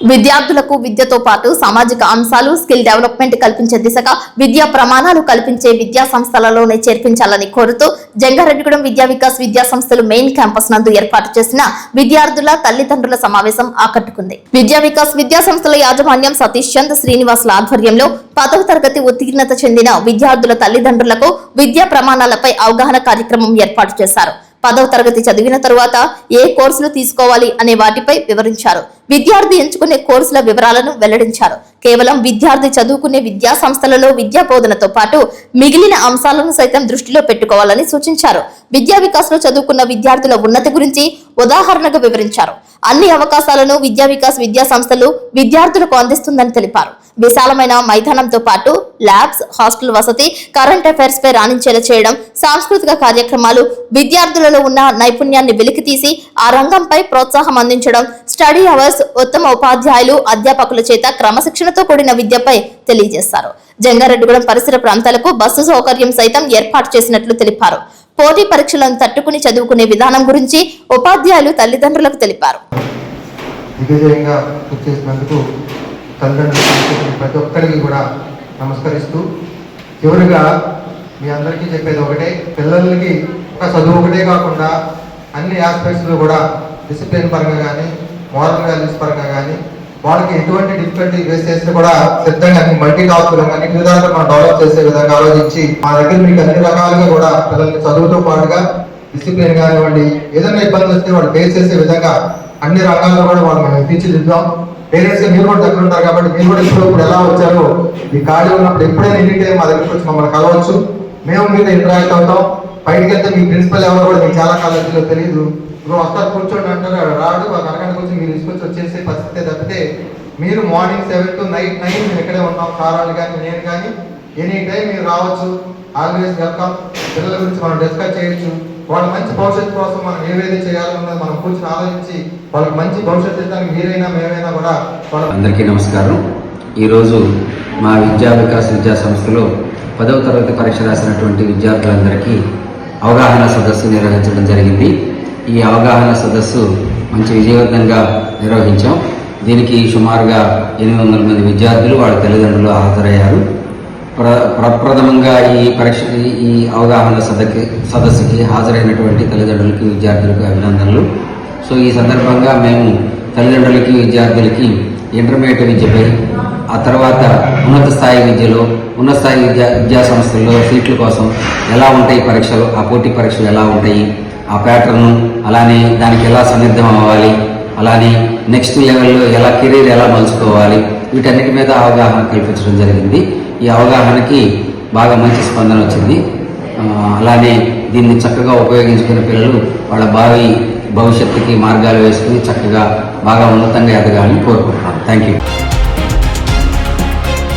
విద్యార్థులకు విద్యతో పాటు సామాజిక అంశాలు, స్కిల్ డెవలప్మెంట్ కల్పించే దిశగా విద్యా ప్రమాణాలు కల్పించే విద్యా సంస్థలలోనే చేర్పించాలని కోరుతూ జంగారెడ్డిగూడెం విద్యా వికాస్ విద్యా సంస్థలు మెయిన్ క్యాంపస్ నందు ఏర్పాటు చేసిన విద్యార్థుల తల్లిదండ్రుల సమావేశం ఆకట్టుకుంది. విద్యా వికాస్ విద్యా సంస్థల యాజమాన్యం సతీష్ చంద్ శ్రీనివాసుల ఆధ్వర్యంలో 10వ తరగతి ఉత్తీర్ణత చెందిన విద్యార్థుల తల్లిదండ్రులకు విద్యా ప్రమాణాలపై అవగాహన కార్యక్రమం ఏర్పాటు చేశారు. 10వ తరగతి చదివిన తరువాత ఏ కోర్సులు తీసుకోవాలి అనే వాటిపై వివరించారు. విద్యార్థి ఎంచుకునే కోర్సుల వివరాలను వెల్లడించారు. కేవలం విద్యార్థి చదువుకునే విద్యా సంస్థలలో విద్యా బోధనతో పాటు మిగిలిన అంశాలను సైతం దృష్టిలో పెట్టుకోవాలని సూచించారు. విద్యా వికాస్ లో చదువుకున్న విద్యార్థుల ఉన్నతి గురించి ఉదాహరణగా వివరించారు. అన్ని అవకాశాలను విద్యా వికాస్ విద్యా సంస్థలు విద్యార్థులకు అందిస్తుందని తెలిపారు. విశాలమైన మైదానంతో పాటు ల్యాబ్స్, హాస్టల్ వసతి, కరెంట్ అఫైర్స్ పై రాణించేలా చేయడం, సాంస్కృతిక కార్యక్రమాలు, విద్యార్థులలో ఉన్న నైపుణ్యాన్ని వెలికితీసి ఆ రంగంపై ప్రోత్సాహం అందించడం, స్టడీ అవర్స్, ఉత్తమ ఉపాధ్యాయులు, అధ్యాపకుల చేత క్రమశిక్షణతో కూడిన విద్యపై తెలియజేశారు. జంగారెడ్డిగూడెం పరిసర ప్రాంతాలకు బస్సు సౌకర్యం సైతం ఏర్పాటు చేసినట్లు తెలిపారు. పోటీ పరీక్షలను తట్టుకుని చదువుకునే విధానం గురించి ఉపాధ్యాయులు తల్లిదండ్రులకు తెలిపారు. ప్రతి ఒక్కరికి కూడా నమస్కరిస్తూ చివరిగా మీ అందరికీ చెప్పేది ఒకటే, పిల్లలకి ఒక చదువు ఒకటే కాకుండా అన్ని ఆస్పెక్ట్స్లో కూడా డిసిప్లిన్ పరంగా కానీ, మోరల్ వాల్యూస్ పరంగా కానీ వాళ్ళకి ఎటువంటి డిఫికల్టీ ఫేస్ చేస్తే కూడా సిద్ధంగా అన్ని మల్టీ టాస్క్ అన్ని విధాలుగా మనం డెవలప్ చేసే విధంగా ఆలోచించి మా దగ్గర మీకు అన్ని రకాలుగా కూడా పిల్లల్ని చదువుతో పాటుగా డిసిప్లిన్ కానివ్వండి, ఏదైనా ఇబ్బంది వస్తే వాళ్ళు ఫేస్ చేసే విధంగా అన్ని రకాల్లో కూడా వాళ్ళు మనం తీర్చిదిద్దాం. పేరెంట్స్ మీరు కూడా దగ్గర ఉంటారు కాబట్టి మీరు కూడా ఇప్పుడు ఎలా వచ్చారో ఈ ఖాళీ ఉన్నప్పుడు ఎప్పుడైనా ఎనీ టైం మా దగ్గరికి వచ్చి మమ్మల్ని కలవచ్చు. మేము మీద ఇంటరాక్ట్ అవుతాం. బయటకి వెళ్తే మీ ప్రిన్సిపల్ ఎవరు కూడా మీకు చాలా కాలేజీలో తెలియదు. ఇప్పుడు వస్తారు కూర్చోండి అంటారు, రాడు ఒక అరగంటకు వచ్చి మీరు తీసుకొచ్చి వచ్చేసే పరిస్థితి తప్పితే మీరు మార్నింగ్ 7 to నైట్ 9 మేము ఇక్కడే ఉంటాం. సారాలు కానీ నేను కానీ ఎనీ టైం మీరు రావచ్చు. Always welcome. పిల్లల గురించి మనం డిస్కస్ చేయొచ్చు. వాళ్ళ మంచి భవిష్యత్తు కోసం మనం ఏవైతే చేయాలన్నది మనం కూర్చొని ఆలోచించి వాళ్ళకి మంచి భవిష్యత్తు ఇవ్వడానికి మీరైనా మేమైనా కూడా. అందరికీ నమస్కారం. ఈరోజు మా విద్యా వికాస్ విద్యా సంస్థలో 10వ తరగతి పరీక్ష రాసినటువంటి విద్యార్థులందరికీ అవగాహన సదస్సు నిర్వహించడం జరిగింది. ఈ అవగాహన సదస్సు మంచి విజయవంతంగా నిర్వహించాం. దీనికి సుమారుగా 800 మంది విద్యార్థులు వాళ్ళ తల్లిదండ్రులు హాజరయ్యారు. ప్రప్రథమంగా ఈ అవగాహన సదస్సుకి హాజరైనటువంటి తల్లిదండ్రులకి, విద్యార్థులకు అభినందనలు. సో ఈ సందర్భంగా మేము తల్లిదండ్రులకి, విద్యార్థులకి ఇంటర్మీడియట్ విద్యపై, ఆ తర్వాత ఉన్నత స్థాయి విద్యలో, ఉన్నత స్థాయి విద్యా సంస్థల్లో సీట్ల కోసం ఎలా ఉంటాయి పరీక్షలు, ఆ పోటీ పరీక్షలు ఎలా ఉంటాయి, ఆ ప్యాటర్ను, అలానే దానికి ఎలా సన్నిద్ధం అవ్వాలి, అలానే నెక్స్ట్ లెవెల్లో ఎలా కెరీర్ ఎలా మలుచుకోవాలి, వీటన్నిటి మీద అవగాహన కల్పించడం జరిగింది. ఈ అవగాహనకి బాగా మంచి స్పందన వచ్చింది. అలానే దీన్ని చక్కగా ఉపయోగించుకునే పిల్లలు వాళ్ళ భవిష్యత్తుకి మార్గాలు వేసుకుని చక్కగా బాగా ఉన్నతంగా ఎదగాలని కోరుకుంటున్నాను. Thank you.